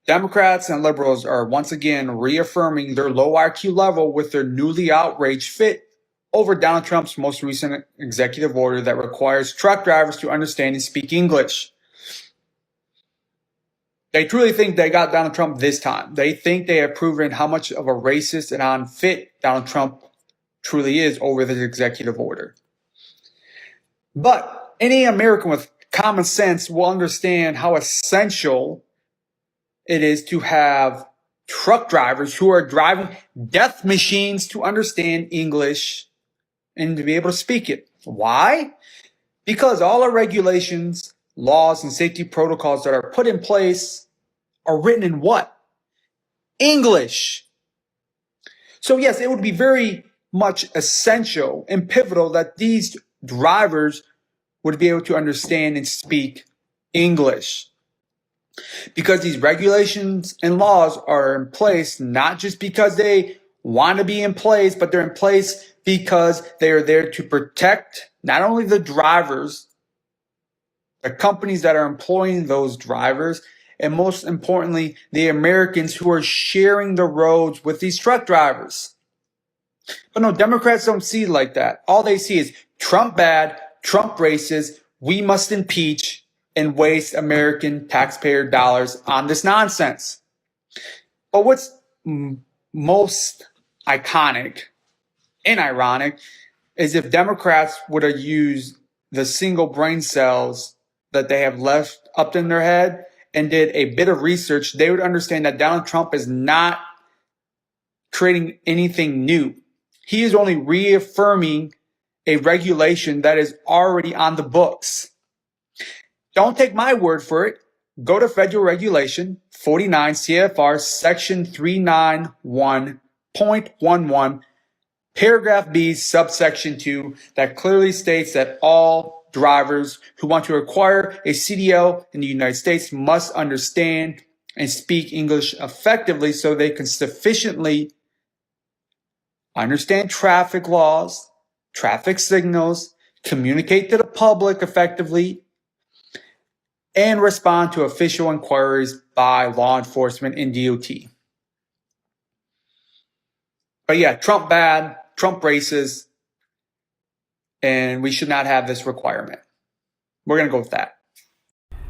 Democrats and liberals are once again reaffirming their low IQ level with their newly outraged fit over Donald Trump's most recent executive order that requires truck drivers to understand and speak English. They truly think they got Donald Trump this time. They think they have proven how much of a racist and unfit Donald Trump truly is over this executive order. But any American with common sense will understand how essential it is to have truck drivers who are driving death machines to understand English and to be able to speak it. Why? Because all our regulations, laws, and safety protocols that are put in place are written in what? English. So yes, it would be very much essential and pivotal that these drivers would be able to understand and speak English. Because these regulations and laws are in place not just because they want to be in place, but they're in place because they are there to protect not only the drivers, the companies that are employing those drivers, and most importantly, the Americans who are sharing the roads with these truck drivers. But no, Democrats don't see it like that. All they see is Trump bad, Trump racist, we must impeach and waste American taxpayer dollars on this nonsense. But what's most iconic and ironic is if Democrats would have used the single brain cells that they have left up in their head and did a bit of research, they would understand that Donald Trump is not creating anything new. He is only reaffirming a regulation that is already on the books. Don't take my word for it. Go to Federal Regulation 49 CFR Section 391.11, Paragraph B, Subsection 2, that clearly states that all drivers who want to acquire a CDL in the United States must understand and speak English effectively so they can sufficiently understand traffic laws, traffic signals, communicate to the public effectively, and respond to official inquiries by law enforcement and DOT. But yeah, Trump bad, Trump racist, and we should not have this requirement. We're going to go with that.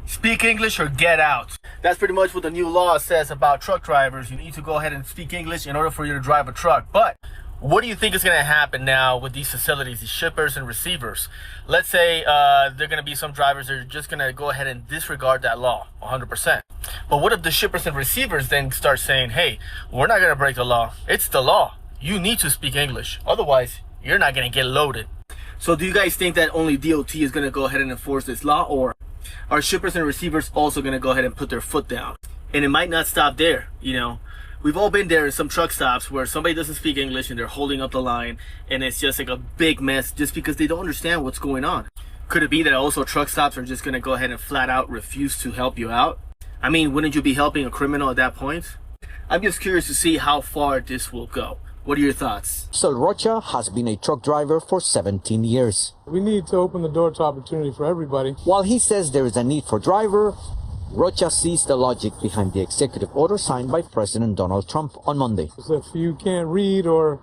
Speak English or get out. That's pretty much what the new law says about truck drivers. You need to go ahead and speak English in order for you to drive a truck. But what do you think is going to happen now with these facilities, these shippers and receivers? Let's say there are going to be some drivers that are just going to go ahead and disregard that law 100%. But what if the shippers and receivers then start saying, hey, we're not going to break the law. It's the law. You need to speak English. Otherwise, you're not going to get loaded. So do you guys think that only DOT is going to go ahead and enforce this law? Or are shippers and receivers also going to go ahead and put their foot down? And it might not stop there, you know. We've all been there in some truck stops where somebody doesn't speak English and they're holding up the line and it's just like a big mess just because they don't understand what's going on. Could it be that also truck stops are just going to go ahead and flat out refuse to help you out? I mean, wouldn't you be helping a criminal at that point? I'm just curious to see how far this will go. What are your thoughts? So Rocha has been a truck driver for 17 years. We need to open the door to opportunity for everybody. While he says there is a need for driver, Rocha sees the logic behind the executive order signed by President Donald Trump on Monday. If you can't read or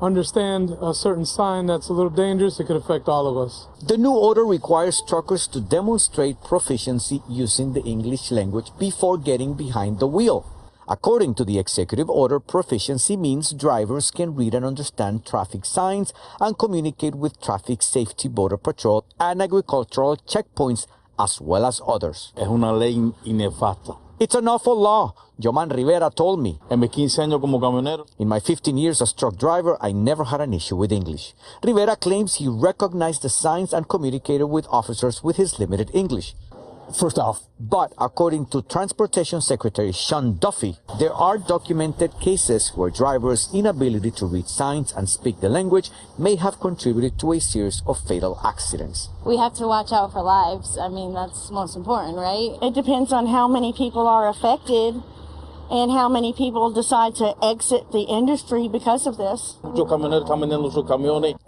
understand a certain sign that's a little dangerous, it could affect all of us. The new order requires truckers to demonstrate proficiency using the English language before getting behind the wheel. According to the executive order, proficiency means drivers can read and understand traffic signs and communicate with traffic safety, border patrol, and agricultural checkpoints, as well as others. Es una ley inefasta. It's an awful law, Yoman Rivera told me. En mis 15 años como camionero. In my 15 years as truck driver, I never had an issue with English. Rivera claims he recognized the signs and communicated with officers with his limited English. First off, but according to Transportation Secretary Sean Duffy, there are documented cases where drivers' inability to read signs and speak the language may have contributed to a series of fatal accidents. We have to watch out for lives. I mean, that's most important, right? It depends on how many people are affected and how many people decide to exit the industry because of this.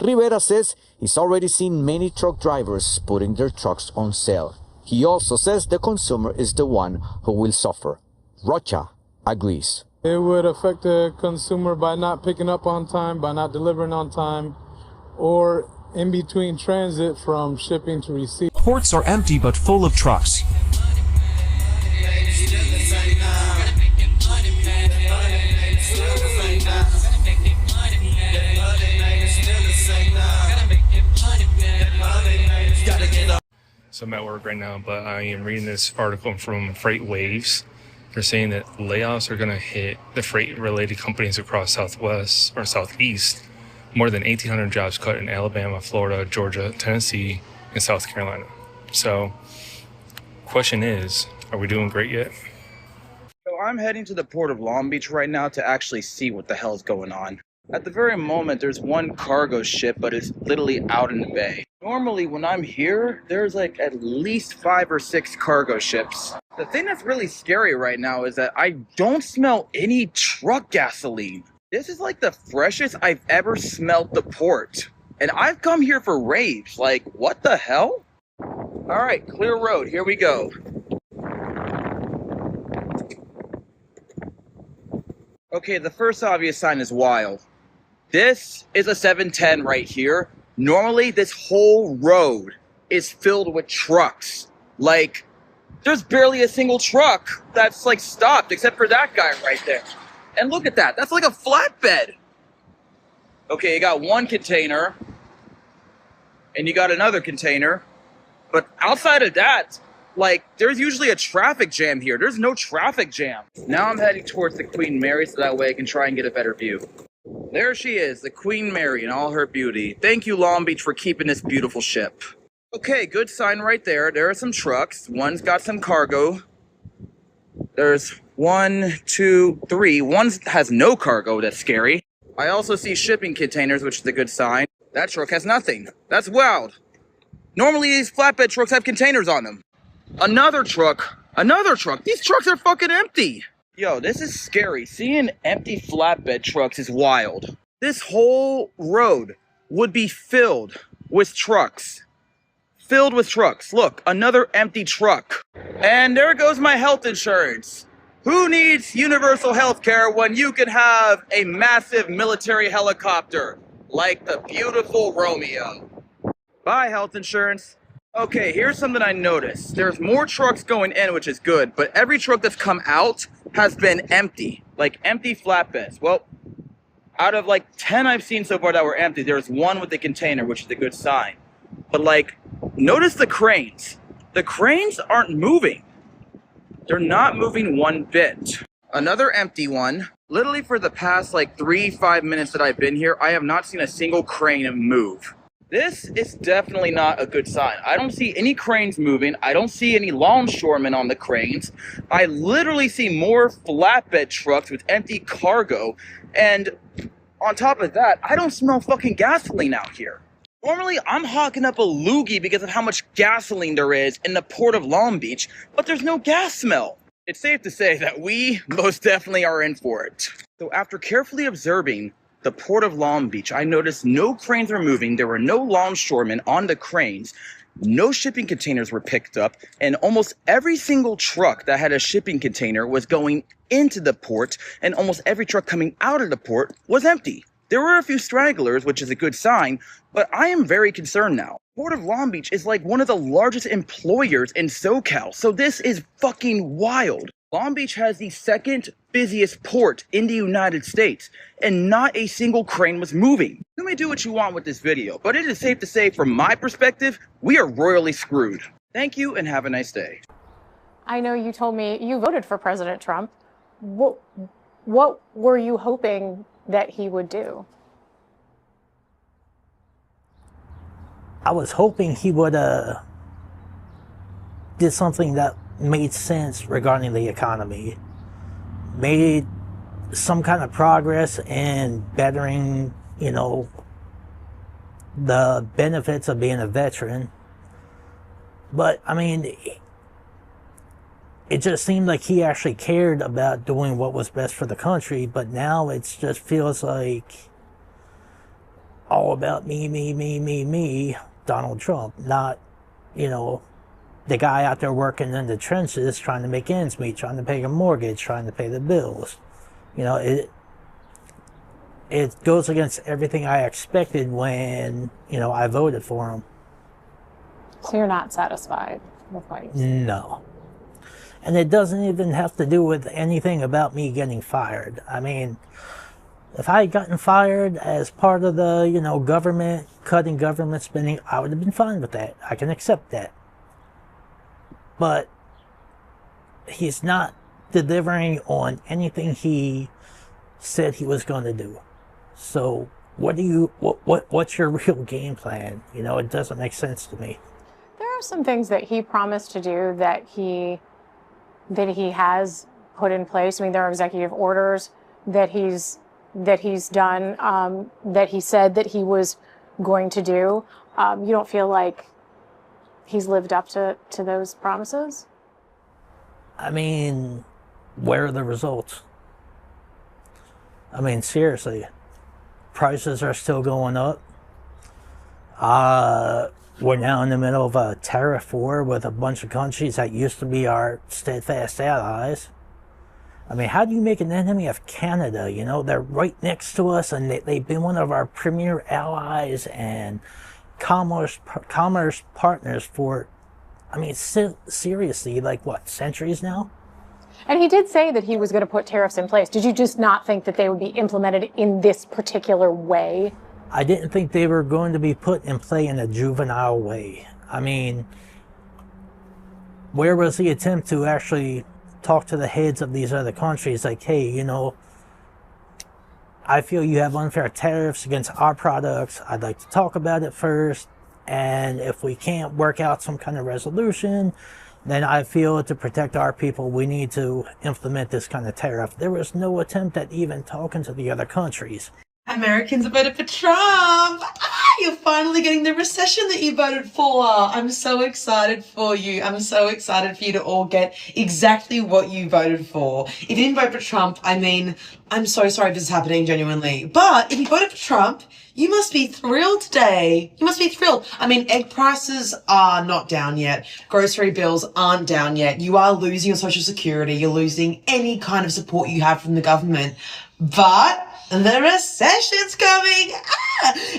Rivera says he's already seen many truck drivers putting their trucks on sale. He also says the consumer is the one who will suffer. Rocha agrees. It would affect the consumer by not picking up on time, by not delivering on time, or in between transit from shipping to receipt. Ports are empty but full of trucks. So I'm at work right now, but I am reading this article from Freight Waves. They're saying that layoffs are going to hit the freight-related companies across Southwest or Southeast. More than 1,800 jobs cut in Alabama, Florida, Georgia, Tennessee, and South Carolina. So, question is, are we doing great yet? So I'm heading to the port of Long Beach right now to actually see what the hell's going on. At the very moment, there's one cargo ship, but it's literally out in the bay. Normally, when I'm here, there's like at least 5 or 6 cargo ships. The thing that's really scary right now is that I don't smell any truck gasoline. This is like the freshest I've ever smelled the port. And I've come here for raves. Like, what the hell? All right, clear road. Here we go. Okay, the first obvious sign is wild. This is a 710 right here. Normally, this whole road is filled with trucks. Like, there's barely a single truck that's like stopped except for that guy right there. And look at that. That's like a flatbed. Okay, you got one container. And you got another container. But outside of that, like, there's usually a traffic jam here. There's no traffic jam. Now I'm heading towards the Queen Mary so that way I can try and get a better view. There she is, the Queen Mary in all her beauty. Thank you, Long Beach, for keeping this beautiful ship. Okay, good sign right there. There are some trucks. One's got some cargo. There's 1, 2, 3. One has no cargo. That's scary. I also see shipping containers, which is a good sign. That truck has nothing. That's wild. Normally, these flatbed trucks have containers on them. Another truck. Another truck. These trucks are fucking empty. Yo, this is scary. Seeing empty flatbed trucks is wild. This whole road would be filled with trucks. Filled with trucks. Look, another empty truck. And there goes my health insurance. Who needs universal health care when you can have a massive military helicopter like the beautiful Romeo? Bye, health insurance. Okay, here's something I noticed. There's more trucks going in, which is good, but every truck that's come out has been empty, like empty flatbeds. Well, out of like 10 I've seen so far that were empty, there's one with a container, which is a good sign. But like, notice the cranes. The cranes aren't moving. They're not moving one bit. Another empty one. Literally for the past like 3-5 minutes that I've been here, I have not seen a single crane move. This is definitely not a good sign. I don't see any cranes moving. I don't see any longshoremen on the cranes. I literally see more flatbed trucks with empty cargo. And on top of that, I don't smell fucking gasoline out here. Normally, I'm hawking up a loogie because of how much gasoline there is in the port of Long Beach, but there's no gas smell. It's safe to say that we most definitely are in for it. So after carefully observing the port of Long Beach, I noticed no cranes were moving. There were no longshoremen on the cranes. No shipping containers were picked up. And almost every single truck that had a shipping container was going into the port. And almost every truck coming out of the port was empty. There were a few stragglers, which is a good sign. But I am very concerned now. Port of Long Beach is like one of the largest employers in SoCal. So this is fucking wild. Long Beach has the second busiest port in the United States, and not a single crane was moving. You may do what you want with this video, but it is safe to say from my perspective, we are royally screwed. Thank you and have a nice day. I know you told me you voted for President Trump. What were you hoping that he would do? I was hoping he would did something that made sense regarding the economy, made some kind of progress in bettering, you know, the benefits of being a veteran. But I mean, it just seemed like he actually cared about doing what was best for the country, but now it just feels like all about me, Donald Trump, not, you know, the guy out there working in the trenches trying to make ends meet, trying to pay a mortgage, trying to pay the bills. You know, it goes against everything I expected when, you know, I voted for him. So you're not satisfied with what you see? No. And it doesn't even have to do with anything about me getting fired. I mean, if I had gotten fired as part of the, you know, government, cutting government spending, I would have been fine with that. I can accept that. But he's not delivering on anything he said he was going to do. So what's your real game plan? You know, it doesn't make sense to me. There are some things that he promised to do that he has put in place. I mean, there are executive orders that he's done, that he said that he was going to do. You don't feel like he's lived up to those promises? I mean, where are the results? I mean, seriously, prices are still going up. We're now in the middle of a tariff war with a bunch of countries that used to be our steadfast allies. I mean, how do you make an enemy of Canada? You know, they're right next to us, and they've been one of our premier allies and commerce partners for, I mean, seriously, like what, centuries now? And he did say that he was going to put tariffs in place. Did you just not think that they would be implemented in this particular way? I didn't think they were going to be put in play in a juvenile way. I mean, where was the attempt to actually talk to the heads of these other countries like, hey, you know, I feel you have unfair tariffs against our products. I'd like to talk about it first. And if we can't work out some kind of resolution, then I feel to protect our people, we need to implement this kind of tariff. There was no attempt at even talking to the other countries. Americans have voted for Trump. You're finally getting the recession that you voted for. I'm so excited for you. I'm so excited for you to all get exactly what you voted for. If you didn't vote for Trump, I mean, I'm so sorry if this is happening genuinely. But if you voted for Trump, you must be thrilled today. You must be thrilled. I mean, egg prices are not down yet. Grocery bills aren't down yet. You are losing your Social Security. You're losing any kind of support you have from the government. But the recession's coming,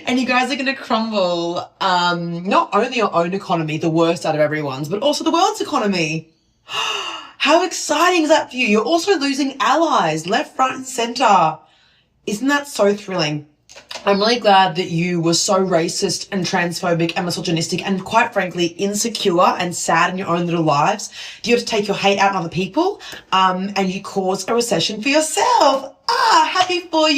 and you guys are going to crumble. Not only your own economy, the worst out of everyone's, but also the world's economy. How exciting is that for you? You're also losing allies left, right, and center. Isn't that so thrilling? I'm really glad that you were so racist and transphobic and misogynistic and, quite frankly, insecure and sad in your own little lives. Do you have to take your hate out on other people? And you caused a recession for yourself. Happy for you.